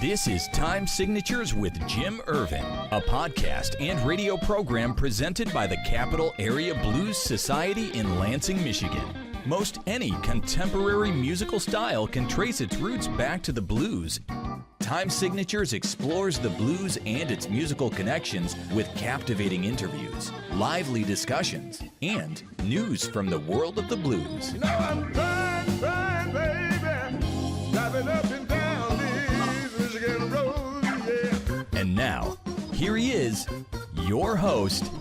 This is Time Signatures with Jim Ervin, a podcast and radio program presented by the Capital Area Blues Society in Lansing, Michigan. Most any contemporary musical style can trace its roots back to the blues. Time Signatures explores the blues and its musical connections with captivating interviews, lively discussions, and news from the world of the blues. You know I'm crying, baby, driving up and down these Michigan roads, yeah. And now, here he is, your host,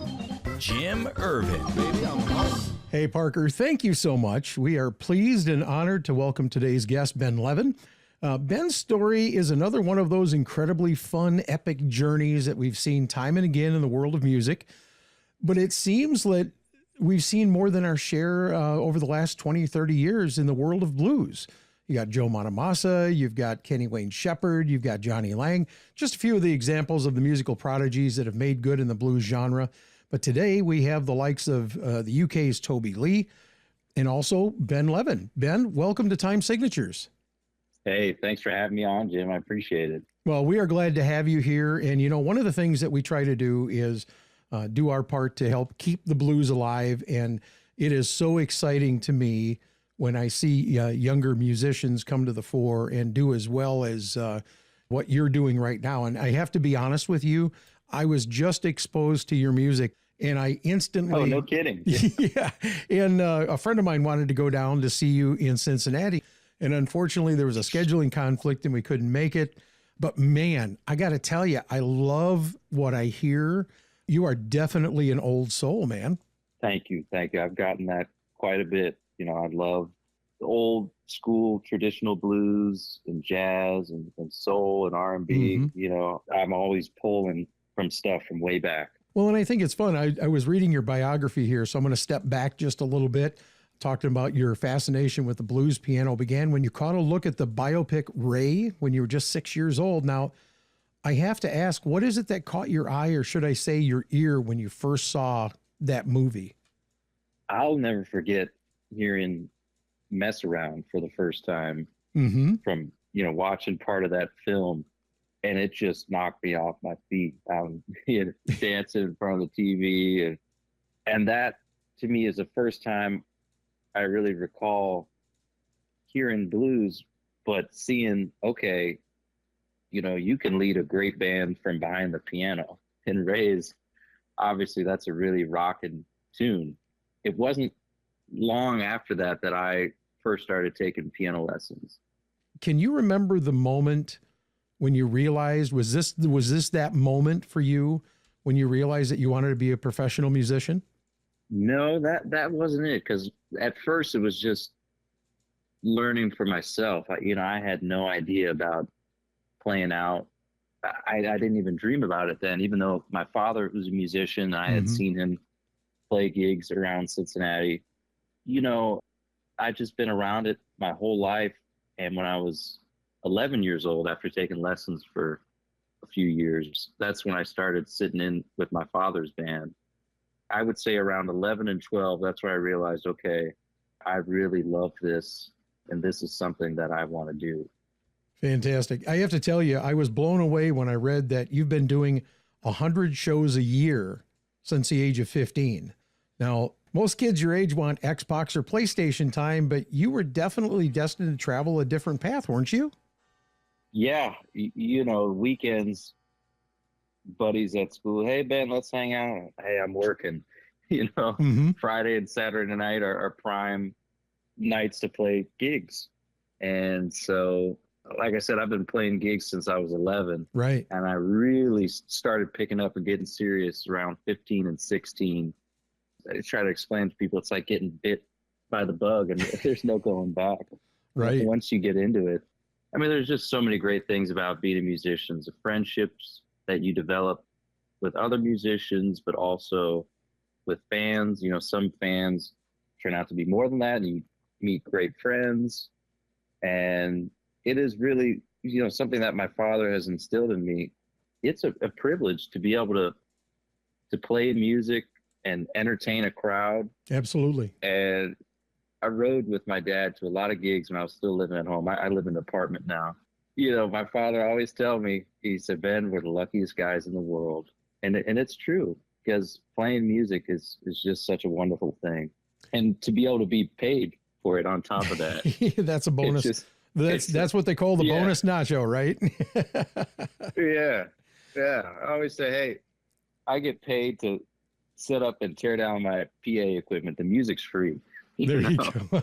Jim Ervin. Baby, I'm home. Hey, Parker, thank you so much. We are pleased and honored to welcome today's guest, Ben Levin. Ben's story is another one of those incredibly fun, epic journeys that we've seen time and again in the world of music. But it seems that we've seen more than our share over the last 20, 30 years in the world of blues. You got Joe Bonamassa, you've got Kenny Wayne Shepherd, you've got Johnny Lang, just a few of the examples of the musical prodigies that have made good in the blues genre. But today we have the likes of the UK's Toby Lee and also Ben Levin. Ben, welcome to Time Signatures. Hey, thanks for having me on, Jim. I appreciate it. Well, we are glad to have you here. And, you know, one of the things that we try to do is do our part to help keep the blues alive. And it is so exciting to me when I see younger musicians come to the fore and do as well as what you're doing right now. And I have to be honest with you, I was just exposed to your music and I instantly... Oh, no kidding. Yeah. And a friend of mine wanted to go down to see you in Cincinnati. And unfortunately, there was a scheduling conflict and we couldn't make it. But man, I got to tell you, I love what I hear. You are definitely an old soul, man. Thank you. Thank you. I've gotten that quite a bit. You know, I love the old school traditional blues and jazz and soul and R&B. Mm-hmm. You know, I'm always pulling from stuff from way back. Well, and I think it's fun. I was reading your biography here, so I'm going to step back just a little bit. Talking about your fascination with the blues piano began when you caught a look at the biopic Ray when you were just 6 years old. Now, I have to ask, what is it that caught your eye, or should I say your ear, when you first saw that movie? I'll never forget hearing Mess Around for the first time from, you know, watching part of that film. And it just knocked me off my feet. Dancing in front of the TV. And that, to me, is the first time I really recall hearing blues, but seeing, okay, you know, you can lead a great band from behind the piano. And Ray's, obviously, that's a really rocking tune. It wasn't long after that that I first started taking piano lessons. Can you remember the moment when you realized, was this that moment for you when you realized that you wanted to be a professional musician? No, that wasn't it. Because at first it was just learning for myself. I had no idea about playing out. I didn't even dream about it then, even though my father was a musician. I had seen him play gigs around Cincinnati. You know, I'd just been around it my whole life. And when I was 11 years old, after taking lessons for a few years, that's when I started sitting in with my father's band. I would say around 11 and 12, that's where I realized, okay, I really love this, and this is something that I want to do. Fantastic. I have to tell you, I was blown away when I read that you've been doing 100 shows a year since the age of 15. Now, most kids your age want Xbox or PlayStation time, but you were definitely destined to travel a different path, weren't you? Yeah. You know, weekends, buddies at school, hey, Ben, let's hang out. Hey, I'm working. You know, Friday and Saturday night are prime nights to play gigs. And so, like I said, I've been playing gigs since I was 11. Right. And I really started picking up and getting serious around 15 and 16. I try to explain to people, it's like getting bit by the bug and there's no going back. Right. Once you get into it. I mean, there's just so many great things about being a musician, the friendships that you develop with other musicians, but also with fans. You know, some fans turn out to be more than that, and you meet great friends. And it is really, you know, something that my father has instilled in me. It's a privilege to be able to play music and entertain a crowd. Absolutely. And I rode with my dad to a lot of gigs when I was still living at home. I live in an apartment now. my father always tell me, he said, Ben, we're the luckiest guys in the world. And it's true, because playing music is just such a wonderful thing. And to be able to be paid for it on top of that. That's a bonus. That's what they call the bonus nacho, right? Yeah. I always say, hey, I get paid to set up and tear down my PA equipment. The music's free. There you go.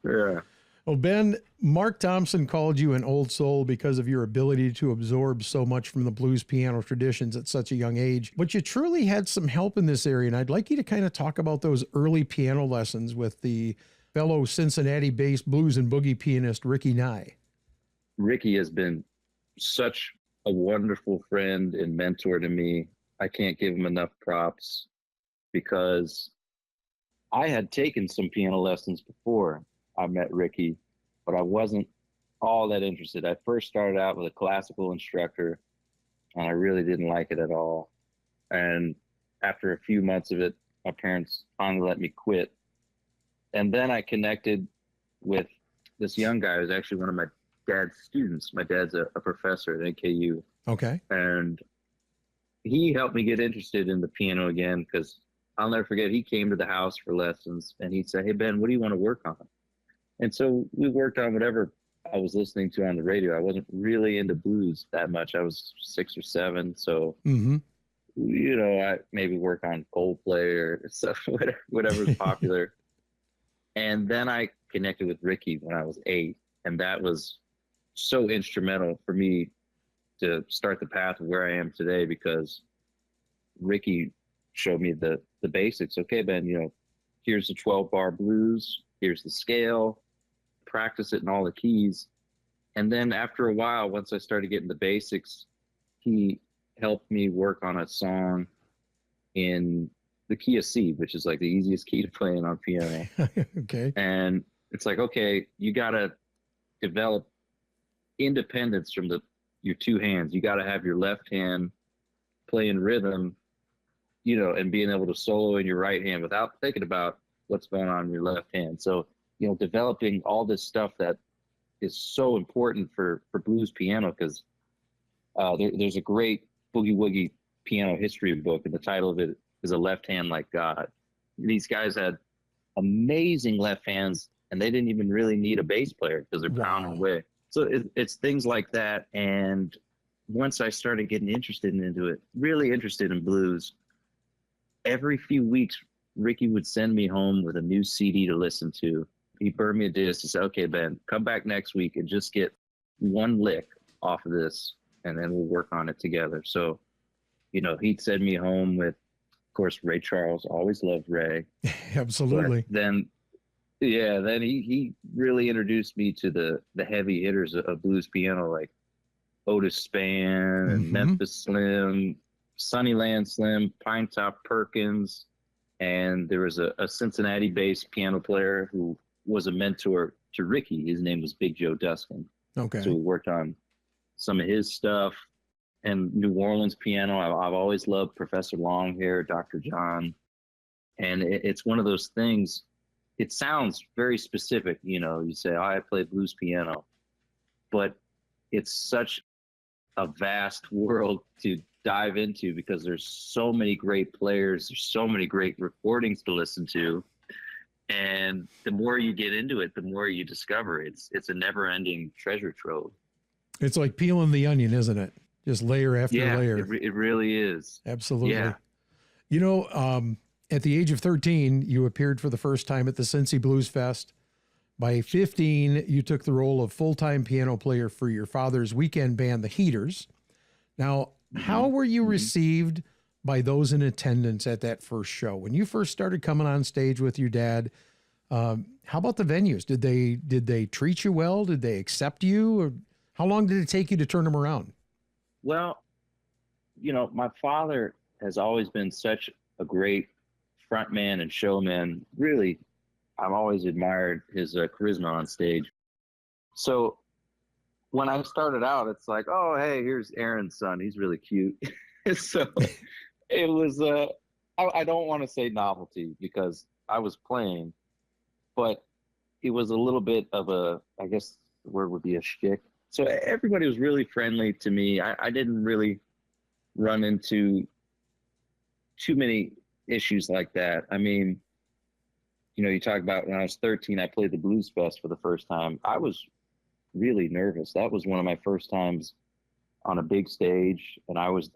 Yeah. Well, Ben, Mark Thompson called you an old soul because of your ability to absorb so much from the blues piano traditions at such a young age. But you truly had some help in this area, and I'd like you to kind of talk about those early piano lessons with the fellow Cincinnati-based blues and boogie pianist Ricky Nye. Ricky has been such a wonderful friend and mentor to me. I can't give him enough props, because I had taken some piano lessons before I met Ricky, but I wasn't all that interested. I first started out with a classical instructor, and I really didn't like it at all. And after a few months of it, my parents finally let me quit. And then I connected with this young guy who's actually one of my dad's students. My dad's a professor at NKU. Okay. And he helped me get interested in the piano again, because I'll never forget, he came to the house for lessons, and he'd say, hey, Ben, what do you want to work on? And so we worked on whatever I was listening to on the radio. I wasn't really into blues that much. I was 6 or 7. So, I maybe work on Coldplay or stuff, whatever was popular. And then I connected with Ricky when I was 8. And that was so instrumental for me to start the path of where I am today, because Ricky showed me the basics. Okay, Ben, here's the 12-bar blues. Here's the scale. Practice it in all the keys. And then after a while, once I started getting the basics, he helped me work on a song in the key of C, which is like the easiest key to play in on piano. Okay. And it's like, okay, you got to develop independence from your two hands. You got to have your left hand playing rhythm, and being able to solo in your right hand without thinking about what's going on in your left hand. So, developing all this stuff that is so important for blues piano, because there's a great boogie woogie piano history book, and the title of it is A Left Hand Like God. These guys had amazing left hands, and they didn't even really need a bass player, because they're pounding away. So it's things like that. And once I started getting interested into it, really interested in blues, every few weeks, Ricky would send me home with a new CD to listen to. He burned me a disc and said, okay, Ben, come back next week and just get one lick off of this, and then we'll work on it together. So, he'd send me home with, of course, Ray Charles. Always loved Ray. Absolutely. But then he really introduced me to the heavy hitters of blues piano, like Otis Spann and Memphis Slim, Sunnyland Slim, Pinetop Perkins. And there was a Cincinnati-based piano player who was a mentor to Ricky. His name was Big Joe Duskin. Okay. So we worked on some of his stuff. And New Orleans piano, I've always loved Professor Longhair, Dr. John. And it's one of those things, it sounds very specific. You say, I play blues piano. But it's such a vast world to dive into, because there's so many great players, there's so many great recordings to listen to, and the more you get into it, the more you discover. It's a never-ending treasure trove. It's like peeling the onion, isn't it? Just layer after layer. It really is. Absolutely. Yeah. At the age of 13, you appeared for the first time at the Cincy Blues Fest. By 15, you took the role of full-time piano player for your father's weekend band, the Heaters. Now, how were you received by those in attendance at that first show? When you first started coming on stage with your dad, how about the venues? Did they treat you well? Did they accept you? Or how long did it take you to turn them around? Well, my father has always been such a great frontman and showman. Really, I've always admired his charisma on stage. So when I started out, it's like, oh, hey, here's Aaron's son. He's really cute. So it was, I don't want to say novelty, because I was playing, but it was a little bit of I guess the word would be a shtick. So everybody was really friendly to me. I didn't really run into too many issues like that. I mean, you know, you talk about when I was 13, I played the Blues Fest for the first time. I was really nervous. That was one of my first times on a big stage, and I was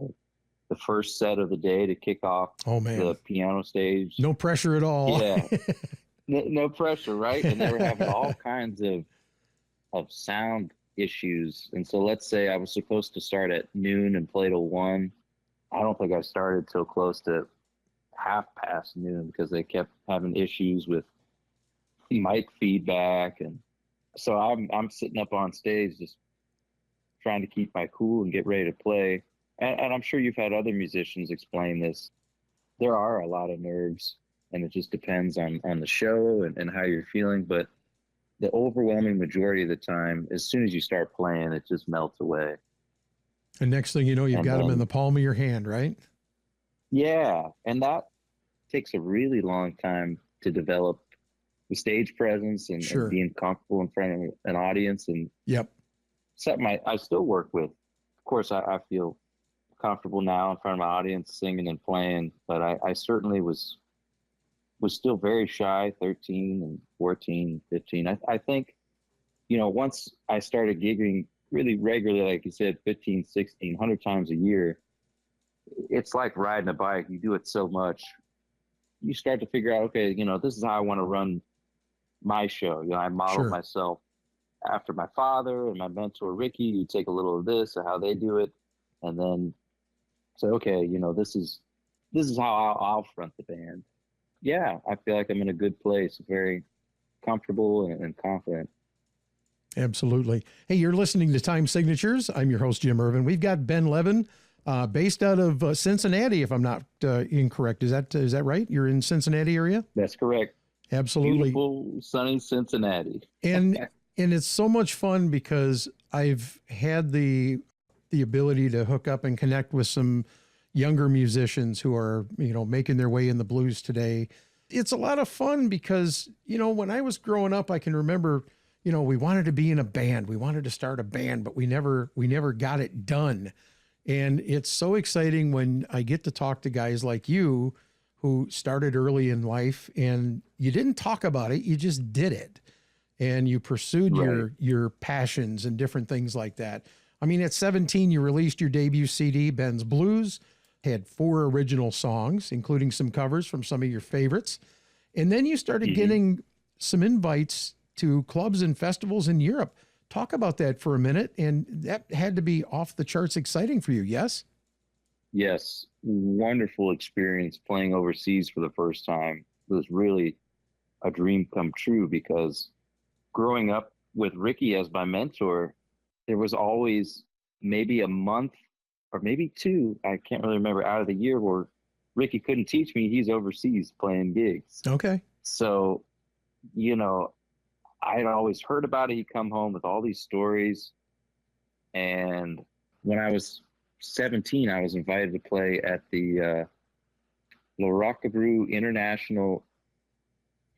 the first set of the day to kick off the piano stage. No pressure at all. Yeah. No pressure, right? And they were having all kinds of sound issues. And so let's say I was supposed to start at noon and play till 1. I don't think I started till close to half past noon because they kept having issues with mic feedback. And so I'm sitting up on stage just trying to keep my cool and get ready to play. And I'm sure you've had other musicians explain this. There are a lot of nerves, and it just depends on the show and how you're feeling. But the overwhelming majority of the time, as soon as you start playing, it just melts away. And next thing you know, you've got them in the palm of your hand, right? Yeah. And that takes a really long time to develop the stage presence and being comfortable in front of an audience. And something I still work with. Of course, I feel comfortable now in front of my audience singing and playing, but I certainly was still very shy, 13 and 14, 15. I think, you know, once I started gigging really regularly, like you said, 15, 16, 100 times a year, it's like riding a bike. You do it so much, you start to figure out, okay, you know, this is how I want to run my show. You know, I modeled myself after my father and my mentor, Ricky. You take a little of this and how they do it, and then say, okay, you know, this is how I'll front the band. Yeah, I feel like I'm in a good place, very comfortable and confident. Absolutely. Hey, you're listening to Time Signatures. I'm your host, Jim Ervin. We've got Ben Levin, based out of Cincinnati, if I'm not incorrect. Is that right? You're in Cincinnati area? That's correct. Absolutely. Beautiful, sunny Cincinnati. And it's so much fun because I've had the ability to hook up and connect with some younger musicians who are, you know, making their way in the blues today. It's a lot of fun because, you know, when I was growing up, I can remember, you know, we wanted to be in a band. We wanted to start a band, but we never got it done. And it's so exciting when I get to talk to guys like you who started early in life and you didn't talk about it, you just did it. And you pursued your passions and different things like that. I mean, at 17, you released your debut CD, Ben's Blues, had 4 original songs, including some covers from some of your favorites. And then you started getting some invites to clubs and festivals in Europe. Talk about that for a minute. And that had to be off the charts exciting for you, yes? Yes. Wonderful experience playing overseas for the first time. It was really a dream come true because growing up with Ricky as my mentor, there was always maybe a month or maybe 2, I can't really remember, out of the year where Ricky couldn't teach me. He's overseas playing gigs. Okay. So, you know, I'd always heard about it. He'd come home with all these stories. And when I was 17, I was invited to play at the Le Roquebrune International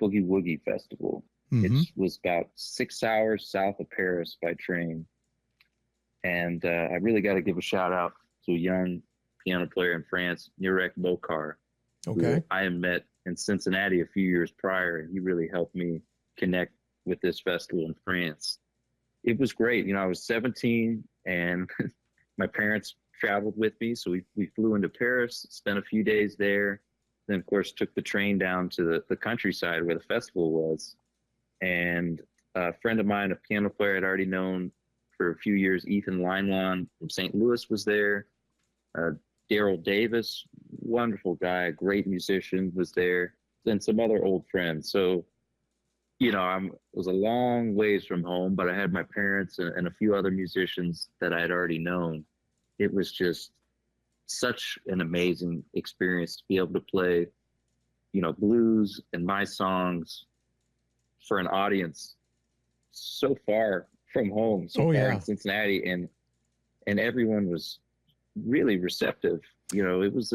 Boogie Woogie Festival. It was about 6 hours south of Paris by train. And I really got to give a shout out to a young piano player in France, Nurek Bokar, who I had met in Cincinnati a few years prior, and he really helped me connect with this festival in France. It was great. You know, I was 17 and my parents traveled with me. So we flew into Paris, spent a few days there. Then, of course, took the train down to the countryside where the festival was. And a friend of mine, a piano player I'd already known for a few years, Ethan Leinlon from St. Louis, was there. Daryl Davis, wonderful guy, great musician, was there. Then some other old friends. So, you know, it was a long ways from home, but I had my parents and a few other musicians that I had already known. It was just such an amazing experience to be able to play, you know, blues and my songs for an audience so far from home, so far in Cincinnati, and everyone was really receptive. You know, it was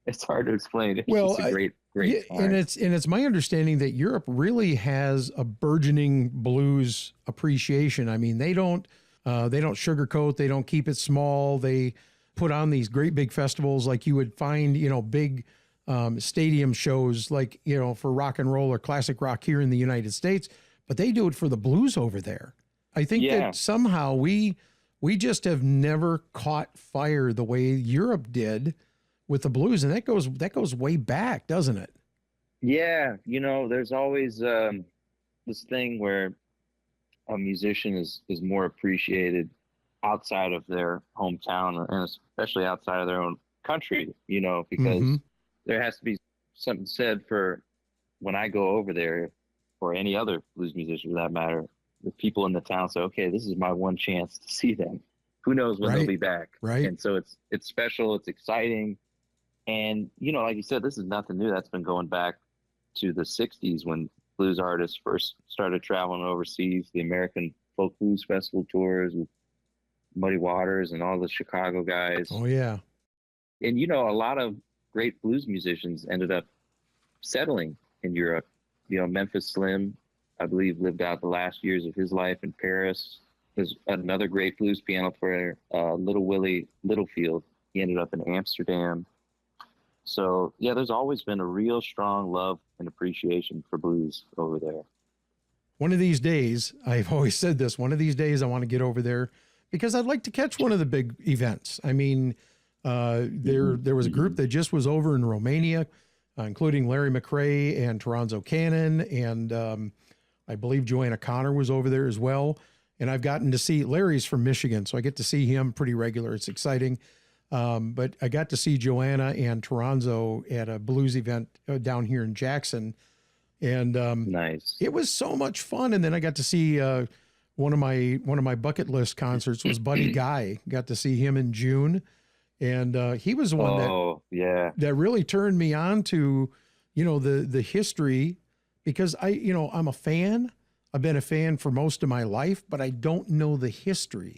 it's hard to explain. It's just a great Yeah, time. and it's my understanding that Europe really has a burgeoning blues appreciation. I mean, they don't sugarcoat, they don't keep it small. They put on these great big festivals like you would find, big stadium shows like, for rock and roll or classic rock here in the United States, but they do it for the blues over there. I think Yeah. that somehow we just have never caught fire the way Europe did with the blues, and that goes way back, doesn't it? Yeah, there's always this thing where a musician is more appreciated outside of their hometown, and especially outside of their own country, because Mhm. there has to be something said for when I go over there, or any other blues musician for that matter, the people in the town say, okay, this is my one chance to see them. Who knows when they'll Right. be back? Right. And so it's special, it's exciting. And, like you said, this is nothing new. That's been going back to the 60s when blues artists first started traveling overseas, the American Folk Blues Festival tours with Muddy Waters and all the Chicago guys. Oh yeah. And, a lot of great blues musicians ended up settling in Europe. Memphis Slim, I believe, lived out the last years of his life in Paris. There's another great blues piano player, Little Willie Littlefield. He ended up in Amsterdam. So, yeah, there's always been a real strong love and appreciation for blues over there. One of these days, I've always said this, one of these days I want to get over there because I'd like to catch one of the big events. I mean, there was a group that just was over in Romania, including Larry McRae and Toronzo Cannon, and I believe Joanna Connor was over there as well. And I've gotten to see, Larry's from Michigan, so I get to see him pretty regular. It's exciting. But I got to see Joanna and Toronzo at a blues event down here in Jackson. And Nice. it was so much fun. And then I got to see one of my bucket list concerts was Buddy Guy. Got to see him in June. And he was the one that really turned me on to, the history, because I'm a fan. I've been a fan for most of my life, but I don't know the history.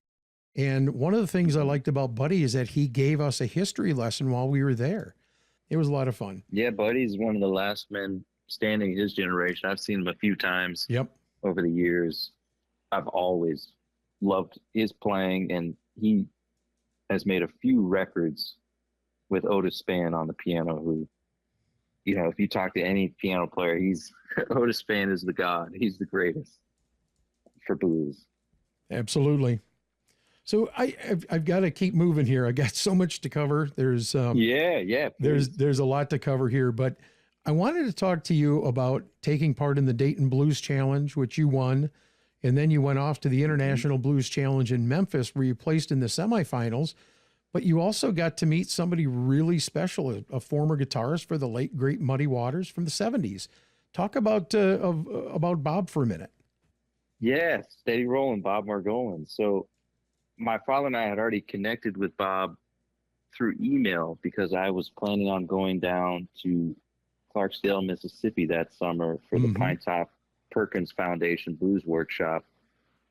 And one of the things I liked about Buddy is that he gave us a history lesson while we were there. It was a lot of fun. Yeah, Buddy's one of the last men standing in his generation. I've seen him a few times over the years. I've always loved his playing, and he has made a few records with Otis Spann on the piano, who, if you talk to any piano player, Otis Spann is the god. He's the greatest for blues. Absolutely. So I've got to keep moving here. I got so much to cover. There's there's a lot to cover here, but I wanted to talk to you about taking part in the Dayton Blues Challenge, which you won, and then you went off to the International Blues Challenge in Memphis, where you placed in the semifinals. But you also got to meet somebody really special, a former guitarist for the late great Muddy Waters from the 70s. Talk about Bob for a minute. Yeah, steady rolling, Bob Margolin. So my father and I had already connected with Bob through email because I was planning on going down to Clarksdale, Mississippi that summer for the Pinetop Perkins Foundation Blues Workshop,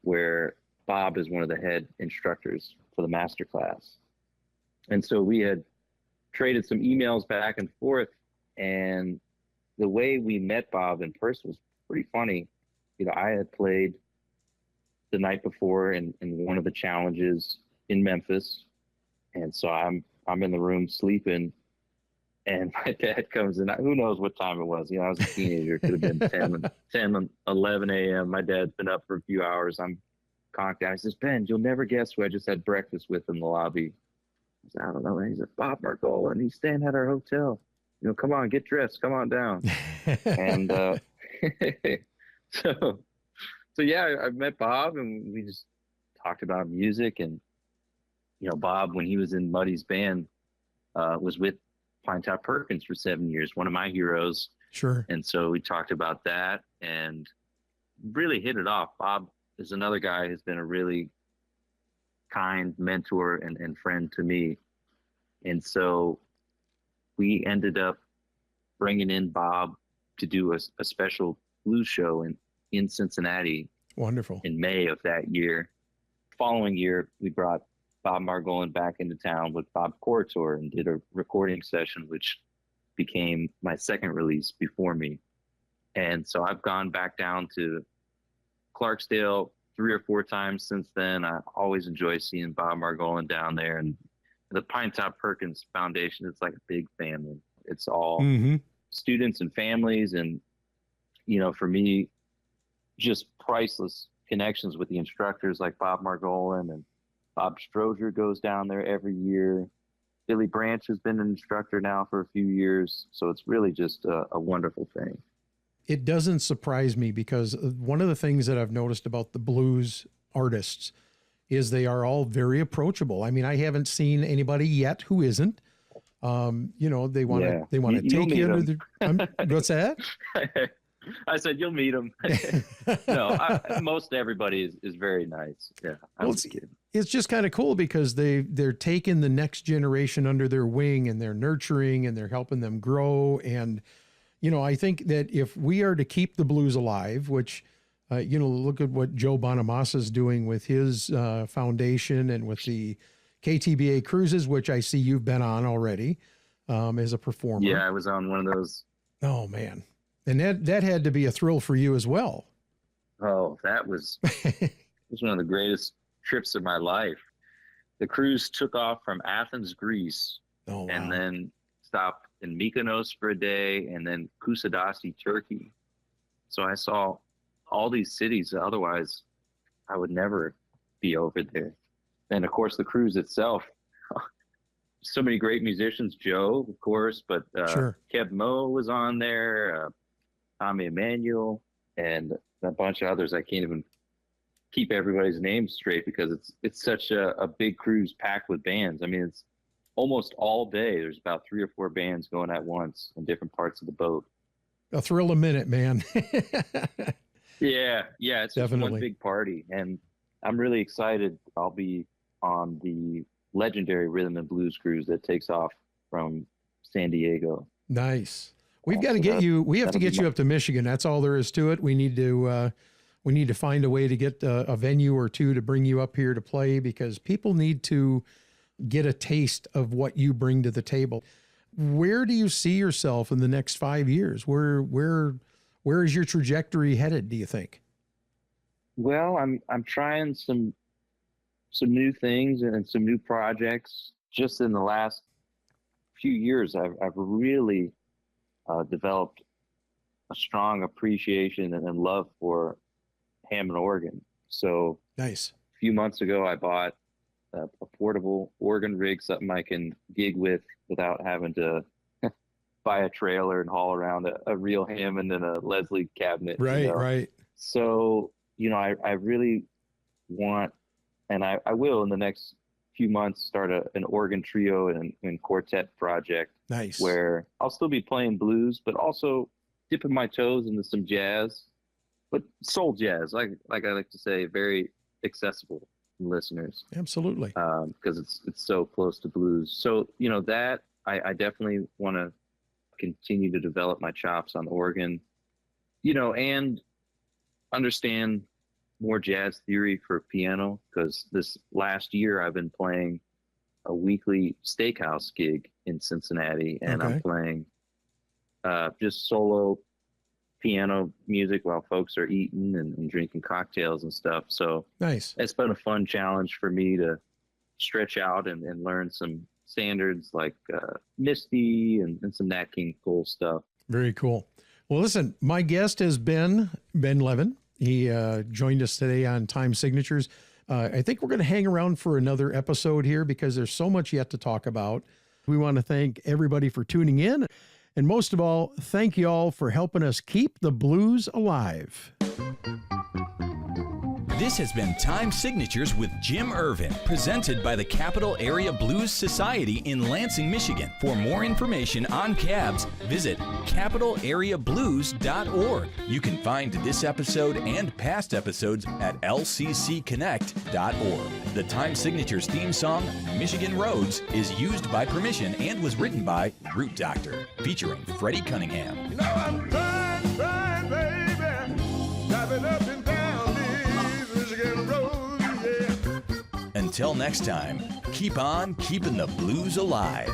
where Bob is one of the head instructors for the master class. And so we had traded some emails back and forth, and the way we met Bob in person was pretty funny. I had played the night before in one of the challenges in Memphis. And so I'm in the room sleeping, and my dad comes in. Who knows what time it was? I was a teenager. It could have been 10, 11 a.m. My dad's been up for a few hours. I'm conked out. He says, Ben, you'll never guess who I just had breakfast with in the lobby. I said, I don't know. And he said, Bob Margolin. He's staying at our hotel. Come on, get dressed. Come on down. And So yeah, I met Bob, and we just talked about music. And Bob, when he was in Muddy's band, was with Pinetop Perkins for 7 years, one of my heroes. Sure. And so we talked about that and really hit it off. Bob is another guy who's been a really kind mentor and friend to me. And so we ended up bringing in Bob to do a special blues show in Cincinnati. Wonderful. In May of that year. Following year, we brought Bob Margolin back into town with Bob Cortor and did a recording session, which became my second release before me. And so I've gone back down to Clarksdale 3 or 4 times since then. I always enjoy seeing Bob Margolin down there, and the Pinetop Perkins Foundation. It's like a big family. It's all students and families. And, you know, for me, just priceless connections with the instructors like Bob Margolin, and Bob Strozier goes down there every year. Billy Branch has been an instructor now for a few years. So it's really just a wonderful thing. It doesn't surprise me, because one of the things that I've noticed about the blues artists is they are all very approachable. I mean, I haven't seen anybody yet who isn't. You know, they want to take you under the. What's that? I said you'll meet them. No, most everybody is very nice. Yeah, well, it's just kind of cool because they're taking the next generation under their wing, and they're nurturing, and they're helping them grow. And you know, I think that if we are to keep the blues alive, which you know, look at what Joe Bonamassa is doing with his foundation and with the KTBA cruises, which I see you've been on already as a performer. Yeah, I was on one of those. Oh man. And that had to be a thrill for you as well. Oh, that was one of the greatest trips of my life. The cruise took off from Athens, Greece, and then stopped in Mykonos for a day, and then Kusadasi, Turkey. So I saw all these cities. Otherwise, I would never be over there. And of course, the cruise itself. So many great musicians. Joe, of course, but sure. Keb Mo was on there. Tommy Emmanuel, and a bunch of others. I can't even keep everybody's names straight because it's such a big cruise packed with bands. I mean, it's almost all day. There's about 3 or 4 bands going at once in different parts of the boat. A thrill a minute, man. Yeah, it's just definitely one big party, and I'm really excited. I'll be on the legendary Rhythm and Blues cruise that takes off from San Diego. Nice. We've got to get you. We have to get you up to Michigan. That's all there is to it. We need to find a way to get a venue or two to bring you up here to play, because people need to get a taste of what you bring to the table. Where do you see yourself in the next 5 years? Where is your trajectory headed, do you think? Well, I'm trying some new things and some new projects. Just in the last few years, I've really developed a strong appreciation and love for Hammond organ. So nice. A few months ago, I bought a portable organ rig, something I can gig with without having to buy a trailer and haul around a real Hammond and a Leslie cabinet. Right, right. So, you know, I really want, and I will in the next few months, start an organ trio and quartet project. Nice. Where I'll still be playing blues, but also dipping my toes into some jazz, but soul jazz, like I like to say, very accessible to listeners. Absolutely. Because it's so close to blues. So, you know, that I definitely want to continue to develop my chops on organ, you know, and understand more jazz theory for piano, because this last year I've been playing a weekly steakhouse gig in Cincinnati, and I'm playing just solo piano music while folks are eating and drinking cocktails and stuff. So nice. It's been a fun challenge for me to stretch out and learn some standards like Misty and some Nat King Cole stuff. Very cool. Well, listen, my guest has been Ben Levin. He joined us today on Time Signatures. I think we're going to hang around for another episode here because there's so much yet to talk about. We want to thank everybody for tuning in. And most of all, thank you all for helping us keep the blues alive. This has been Time Signatures with Jim Ervin, presented by the Capital Area Blues Society in Lansing, Michigan. For more information on cabs, visit capitalareablues.org. You can find this episode and past episodes at lccconnect.org. The Time Signatures theme song, Michigan Roads, is used by permission and was written by Root Doctor, featuring Freddie Cunningham. You know I'm trying, baby, driving up and down these Michigan roads, yeah. Until next time, keep on keeping the blues alive.